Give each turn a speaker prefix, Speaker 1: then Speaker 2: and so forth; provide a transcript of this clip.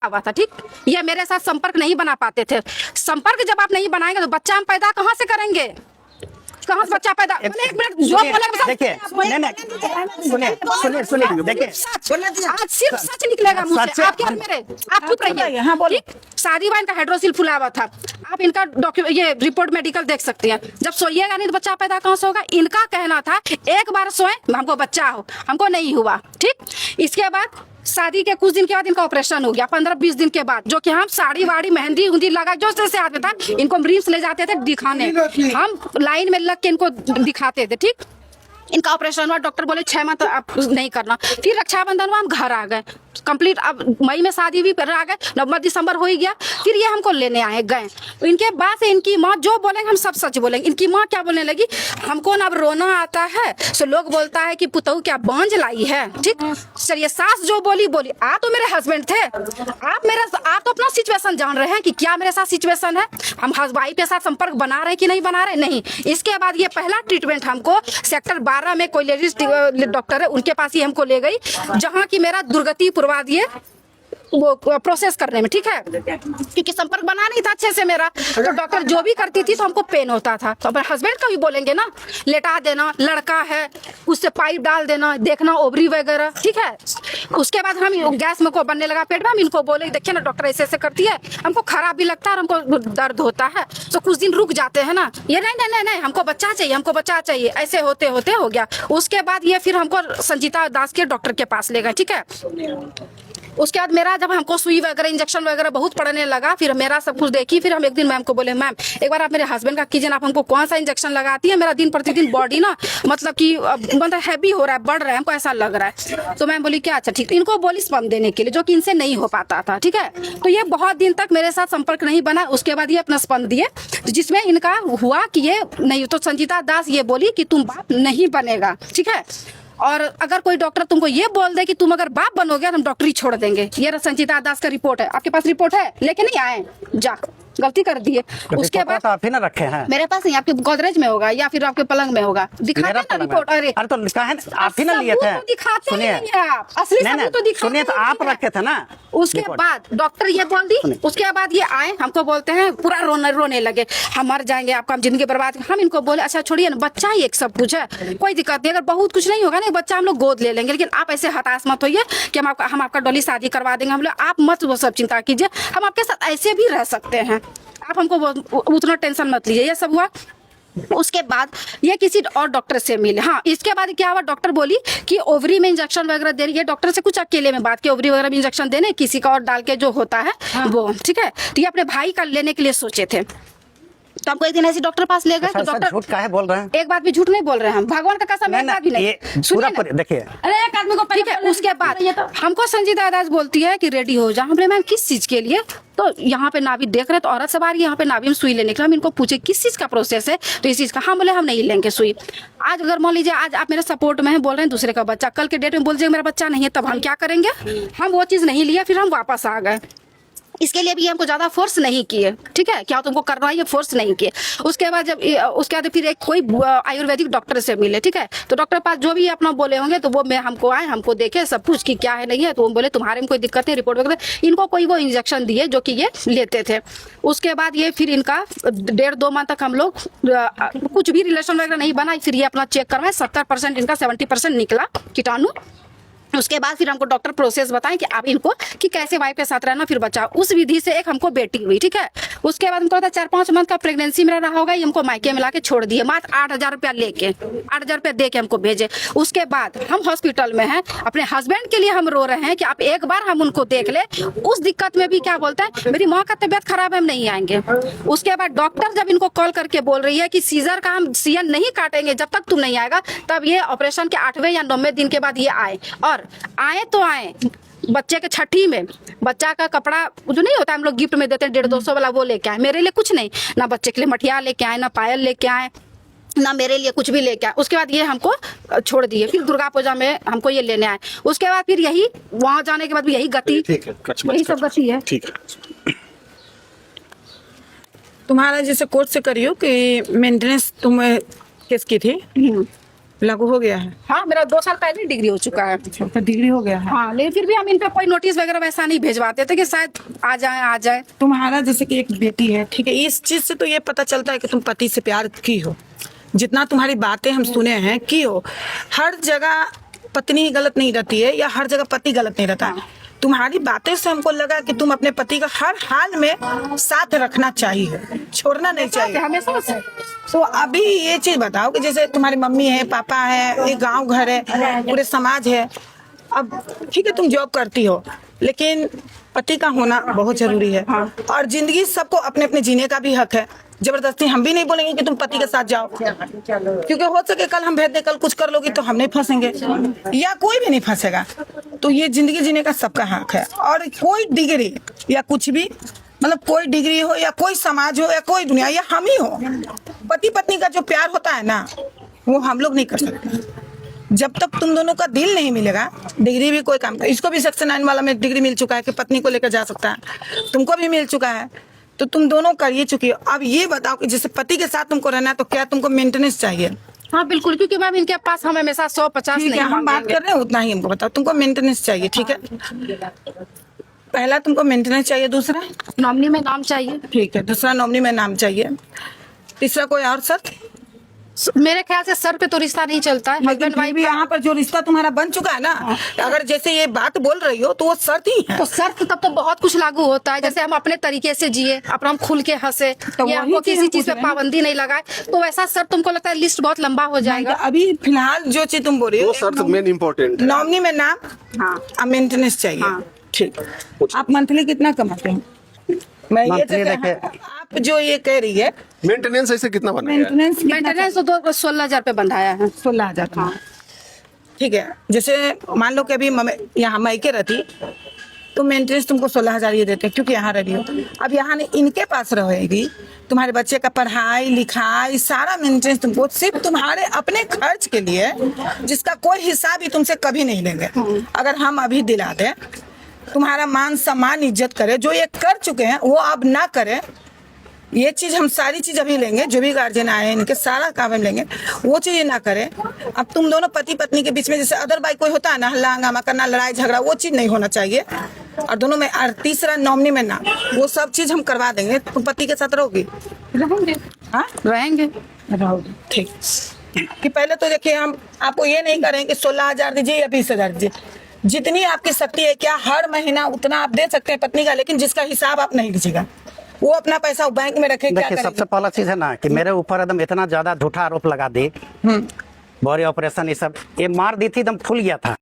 Speaker 1: हुआ था। ठीक, ये मेरे साथ संपर्क नहीं बना पाते थे। संपर्क जब आप नहीं बनाएंगे तो बच्चा हम पैदा कहाँ से करेंगे? कहाँ से बच्चा पैदा? एक मिनट जो बोले
Speaker 2: देखिए, सुनिए देखिए,
Speaker 1: आज सिर्फ सच निकलेगा मुंह से। आप क्या मेरे, आप चुप रहिए।
Speaker 3: हाँ, बोलो।
Speaker 1: ठीक, शादी इनका हाइड्रोसिल फुला हुआ था। आप इनका डॉक्यूमेंट, ये रिपोर्ट मेडिकल देख सकते हैं। जब सोइएगा नहीं तो बच्चा पैदा कहाँ से होगा? इनका कहना था एक बार सोए हमको बच्चा हो, हमको नहीं हुआ। ठीक, इसके बाद शादी के कुछ दिन के बाद इनका ऑपरेशन हो गया, 15-20 दिन के बाद, जो कि हम साड़ी वाड़ी मेहंदी उंदी लगा जो जैसे आते था इनको रिम्स ले जाते थे दिखाने, हम लाइन में लग के इनको दिखाते थे। ठीक, इनका ऑपरेशन हुआ, डॉक्टर बोले 6 मंथ आप नहीं करना। फिर रक्षाबंधन हुआ, हम घर आ गए कंप्लीट। अब मई में शादी भी कर आ गए, नवंबर दिसंबर हो ही गया। फिर ये हमको लेने आए गए। इनके बाद से इनकी माँ जो बोलेंगे हम सब सच बोलेंगे। इनकी माँ क्या बोलने लगी, हमको ना अब रोना आता है, सो लोग बोलता है कि पुतहू क्या बांझ लाई है। ठीक, चलिए सास जो बोली बोली, आप तो मेरे हस्बैंड थे, आप तो अपना सिचुएशन जान रहे हैं कि क्या मेरे साथ सिचुएशन है। हम हस्बैंड के साथ संपर्क बना रहे कि नहीं बना रहे, नहीं। इसके बाद ये पहला ट्रीटमेंट हमको सेक्टर 12 में कोई लेडीज डॉक्टर है, उनके पास ही हमको ले गई, जहाँ की मेरा दुर्गति पुरवा दिए वो प्रोसेस करने में। ठीक है, क्योंकि संपर्क बना नहीं था अच्छे से मेरा, तो डॉक्टर जो भी करती थी तो हमको पेन होता था। तो अपने हस्बैंड का भी बोलेंगे ना, लेटा देना, लड़का है उससे पाइप डाल देना, देखना ओवरी वगैरह। ठीक है, उसके बाद हम गैस में को बनने लगा पेट में, हम इनको बोले देखिए ना डॉक्टर ऐसे ऐसे करती है, हमको खराब भी लगता है और हमको दर्द होता है, तो कुछ दिन रुक जाते हैं ना। ये नहीं हमको बच्चा चाहिए, हमको बच्चा चाहिए, ऐसे होते होते हो गया। उसके बाद ये फिर हमको संजीता दास के डॉक्टर के पास ले गए। ठीक है, उसके बाद मेरा जब हमको सुई वगैरह इंजेक्शन वगैरह बहुत पड़ने लगा, फिर मेरा सब कुछ देखी। फिर हम एक दिन मैम को बोले, मैम एक बार आप मेरे हस्बैंड का कीजिए, आप हमको कौन सा इंजेक्शन लगाती है, मेरा दिन प्रतिदिन बॉडी ना मतलब कि मतलब हैवी हो रहा है, बढ़ रहा है, हमको ऐसा लग रहा है। तो मैम बोली क्या, अच्छा ठीक। इनको बोली स्पम देने के लिए, जो कि इनसे नहीं हो पाता था। ठीक है, तो ये बहुत दिन तक मेरे साथ संपर्क नहीं बना। उसके बाद ये अपना स्पम दिए, जिसमें इनका हुआ कि ये नहीं, तो संजीता दास ये बोली कि तुम बाप नहीं बनेगा। ठीक है, और अगर कोई डॉक्टर तुमको ये बोल दे कि तुम अगर बाप बनोगे हम डॉक्टरी छोड़ देंगे। ये संजीता दास का रिपोर्ट है, आपके पास रिपोर्ट है? लेके नहीं आए, जा गलती कर दिए। उसके बाद
Speaker 2: आप ही ना रखे हैं,
Speaker 1: मेरे पास नहीं, आपके गोदरेज में होगा या फिर आपके पलंग में होगा, दिखाते ना रिपोर्ट। अरे
Speaker 2: तो लिखा है आप ही ना लिए थे,
Speaker 1: दिखाते नहीं है आप, असली सबूत तो दिखाते।
Speaker 2: सुनिए, तो आप रखे थे ना।
Speaker 1: उसके बाद डॉक्टर ये बोल दी, उसके बाद ये आए हमको बोलते हैं, पूरा रोने लगे, हम मर जाएंगे, आपका हम जिंदगी बर्बाद। हम इनको बोले अच्छा छोड़िए ना, बच्चा ही एक सब कुछ है, कोई दिक्कत नहीं, अगर बहुत कुछ नहीं होगा ना बच्चा हम लोग गोद ले लेंगे, लेकिन आप ऐसे हताश मत होइए कि हम आपका डोली शादी करवा देंगे। हम लोग, आप मत वो सब चिंता कीजिए, हम आपके साथ ऐसे भी रह सकते हैं, आप हमको उतना टेंशन मत लीजिए। ये सब हुआ। उसके बाद ये किसी और डॉक्टर से मिले। हाँ, इसके बाद क्या हुआ, डॉक्टर बोली कि ओवरी में इंजेक्शन वगैरह दे रही है। डॉक्टर से कुछ अकेले में बात की, ओवरी वगैरह में इंजेक्शन देने, किसी का और डाल के जो होता है वो। ठीक है, तो ये अपने भाई का लेने के लिए सोचे थे, तो हमको एक दिन ऐसे डॉक्टर पास ले गए। तो डॉक्टर
Speaker 2: झूठ काहे बोल रहे हैं?
Speaker 1: एक बात भी झूठ नहीं बोल रहे हैं हम, भगवान का कसम एक बात भी नहीं।
Speaker 2: देखिए,
Speaker 1: अरे एक आदमी को ठीक है। उसके बाद हमको संजीता दास बोलती है कि रेडी हो जा। हमने मैम किस चीज के लिए? तो यहाँ पे नाभि देख रहे तो औरत सवार यहाँ पे नाभि में सुई लेने के लिए। हम इनको पूछे किस चीज का प्रोसेस है, तो इस चीज का। हम बोले हम नहीं लेंगे सुई। आज अगर मान लीजिए आज आप मेरे सपोर्ट में हैं, बोल रहे हैं दूसरे का बच्चा, कल के डेट में बोल दीजिए मेरा बच्चा नहीं है, तब हम क्या करेंगे? हम वो चीज नहीं लिया, फिर हम वापस आ गए। इसके लिए भी हमको ज्यादा फोर्स नहीं किए। ठीक है, क्या तुमको करना है, ये फोर्स नहीं किए। उसके बाद उसके बाद फिर एक कोई आयुर्वेदिक डॉक्टर से मिले। ठीक है, तो डॉक्टर पास जो भी अपना बोले होंगे, तो वो मैं हमको आए, हमको देखे, सब पूछ की क्या है नहीं है, तो वो बोले तुम्हारे में कोई दिक्कत नहीं, रिपोर्ट वगैरह। इनको कोई वो इंजेक्शन दिए जो कि ये लेते थे। उसके बाद ये फिर इनका 1.5-2 माह तक हम लोग कुछ भी रिलेशन वगैरह नहीं बना। फिर ये अपना चेक करवाए, 70% इनका 70% निकला कीटाणु। उसके बाद फिर हमको डॉक्टर प्रोसेस बताएं कि आप इनको कि कैसे वाइफ के साथ रहना, फिर बच्चा। उस विधि से एक हमको बेटी हुई। ठीक है, उसके बाद हमको 4-5 मंथ का प्रेगनेंसी मेरा रहा होगा, ये हमको मायके मिला के छोड़ दिए, मात्र 8,000 रुपया लेके, 8,000 रुपया दे के हमको भेजे। उसके बाद हम हॉस्पिटल में हैं, अपने हस्बैंड के लिए हम रो रहे हैं कि आप एक बार हम उनको देख ले। उस दिक्कत में भी क्या बोलता है, मेरी माँ का तबियत खराब है, हम नहीं आएंगे। उसके बाद डॉक्टर जब इनको कॉल करके बोल रही है कि सीजर का हम सीएन नहीं काटेंगे जब तक तुम नहीं आएगा, तब ये ऑपरेशन के 8वें या 9वें दिन के बाद ये आए। और आए तो आए बच्चे के छठी में, बच्चा का कपड़ा जो नहीं होता हम लोग गिफ्ट में देते हैं 150-200 वाला, वो लेके आए। मेरे लिए कुछ नहीं, ना बच्चे के लिए मठिया लेके आए, ना पायल लेके आए, ना मेरे लिए कुछ भी लेके आए। उसके बाद ये हमको छोड़ दिए। फिर दुर्गा पूजा में हमको ये लेने आए। उसके बाद फिर यही वहां जाने के बाद भी यही गति, यही सब गति है।
Speaker 2: ठीक है,
Speaker 3: तुम्हारा जैसे कोर्ट से करियो कि मेंटेनेंस तुम केस की थी, लागू हो गया है?
Speaker 1: हाँ, मेरा 2 साल पहले डिग्री हो चुका है।
Speaker 3: तो डिग्री हो गया है।
Speaker 1: हाँ, लेकिन फिर भी हम इन पे कोई नोटिस वगैरह वैसा नहीं भिजवाते थे कि शायद आ जाए।
Speaker 3: तुम्हारा जैसे कि एक बेटी है, ठीक है, इस चीज से तो ये पता चलता है कि तुम पति से प्यार की हो। जितना तुम्हारी बातें हम सुने हैं की हो, हर जगह पत्नी गलत नहीं रहती है या हर जगह पति गलत नहीं रहता है। तुम्हारी बातें से हमको लगा कि तुम अपने पति का हर हाल में साथ रखना चाहिए, छोड़ना नहीं चाहिए।
Speaker 1: हमेशा से।
Speaker 3: तो अभी ये चीज बताओ कि जैसे तुम्हारी मम्मी है, पापा है, एक गांव घर है, पूरे समाज है। अब ठीक है तुम जॉब करती हो, लेकिन पति का होना बहुत जरूरी है। और जिंदगी सबको अपने अपने जीने का भी हक है। जबरदस्ती हम भी नहीं बोलेंगे कि तुम पति के साथ जाओ, क्योंकि हो सके कल हम भेज दे, कल कुछ कर लोगी तो हम नहीं फंसेंगे या कोई भी नहीं फंसेगा। तो ये जिंदगी जीने का सबका हक है। और कोई डिग्री या कुछ भी, मतलब कोई डिग्री हो या कोई समाज हो या कोई दुनिया या हम ही हो, पति पत्नी का जो प्यार होता है ना, वो हम लोग नहीं कर सकते। जब तक तुम दोनों का दिल नहीं मिलेगा, डिग्री भी कोई काम कर। इसको भी सेक्शन 9 वाला में डिग्री मिल चुका है कि पत्नी को लेकर जा सकता है, तुमको भी मिल चुका है, तो तुम दोनों कर ही चुकी हो। अब ये बताओ कि जैसे पति के साथ तुमको रहना है तो क्या तुमको मेंटेनेंस चाहिए?
Speaker 1: हाँ बिल्कुल, क्योंकि मैम इनके पास हम हमेशा 100-50
Speaker 3: ठीक
Speaker 1: नहीं
Speaker 3: है, हम बात
Speaker 1: मांगेंगे।
Speaker 3: कर रहे हैं उतना ही हमको बताओ। तुमको मेंटेनेंस चाहिए, ठीक है, पहला तुमको मेंटेनेंस चाहिए, दूसरा
Speaker 1: नॉमिनी में नाम चाहिए।
Speaker 3: ठीक है, दूसरा नॉमिनी में नाम चाहिए, तीसरा कोई और शर्त?
Speaker 1: मेरे ख्याल से सर पे तो रिश्ता नहीं चलता है, हस्बैंड
Speaker 3: भाई
Speaker 1: वाइफ।
Speaker 3: भी यहाँ पर जो रिश्ता तुम्हारा बन चुका है ना, अगर जैसे ये बात बोल रही हो तो वो शर्त ही है।
Speaker 1: तो शर्त तब तो बहुत कुछ लागू होता है, जैसे हम अपने तरीके से जिए, अपना हम खुल के हंसे,
Speaker 3: तो
Speaker 1: या
Speaker 3: वही
Speaker 1: हमको
Speaker 3: चीज
Speaker 1: किसी
Speaker 3: हम
Speaker 1: चीज पे
Speaker 3: पूछ रहे हैं।
Speaker 1: पाबंदी नहीं लगाए, तो वैसा शर्त तुमको लगता है लिस्ट बहुत लंबा हो जाएगा।
Speaker 3: अभी फिलहाल जो चीज तुम बोल रही
Speaker 4: वो
Speaker 3: हो,
Speaker 4: शर्त मेन इम्पोर्टेंट है।
Speaker 3: नॉमिनी में नाम,
Speaker 1: हाँ।
Speaker 3: मेंटेनेंस चाहिए।
Speaker 1: हाँ।
Speaker 3: ठीक, आप मंथली कितना कमाते हैं? मैं ये
Speaker 2: Monthly
Speaker 3: जो
Speaker 2: देखिए-
Speaker 3: आप जो ये कह रही है
Speaker 4: मेंटेनेंस ऐसे कितना बना है?
Speaker 3: मेंटेनेंस
Speaker 1: मेंटेनेंस तो 16,000 पे बंधाया है।
Speaker 3: 16,000। हाँ ठीक है, जैसे मान लो कि अभी यहाँ मायके रहती तो मेंटेनेंस तुमको 16,000 ये देते क्योंकि यहाँ रह रही हो। अब यहाँ इनके पास रहेगी, तुम्हारे बच्चे का पढ़ाई लिखाई सारा मेंटेनेंस तुमको सिर्फ तुम्हारे अपने खर्च के लिए, जिसका कोई हिसाब ही तुमसे कभी नहीं लेंगे। अगर हम अभी दिला दें, तुम्हारा मान सम्मान इज्जत करे, जो ये कर चुके हैं वो अब ना करे, ये चीज हम सारी चीज अभी लेंगे, जो भी गार्जियन आए इनके सारा काम हम लेंगे, वो चीज ना करे। अब तुम दोनों पति पत्नी के बीच में जैसे अदर बाई कोई होता है ना, हल्ला हंगामा करना, लड़ाई झगड़ा, वो चीज नहीं होना चाहिए। और दोनों में, और तीसरा नॉमिनी में ना, वो सब चीज हम करवा देंगे। तुम पति के साथ रहोगी?
Speaker 1: रहेंगे।
Speaker 3: हाँ
Speaker 1: रहेंगे।
Speaker 3: रहोगी, ठीक। कि पहले तो देखिए, हम आपको ये नहीं करेंगे 16,000 दीजिए या 20,000 दीजिए, जितनी आपकी शक्ति है, क्या हर महीना उतना आप दे सकते हैं पत्नी का, लेकिन जिसका हिसाब आप नहीं दीजिएगा। वो अपना पैसा बैंक में रखे, क्या
Speaker 2: देखिए सबसे
Speaker 3: करेंगे?
Speaker 2: पहला चीज है ना कि मेरे ऊपर एकदम इतना ज्यादा झूठा आरोप लगा दी, बॉडी ऑपरेशन ये सब, ये मार दी थी, एकदम फूल गया था।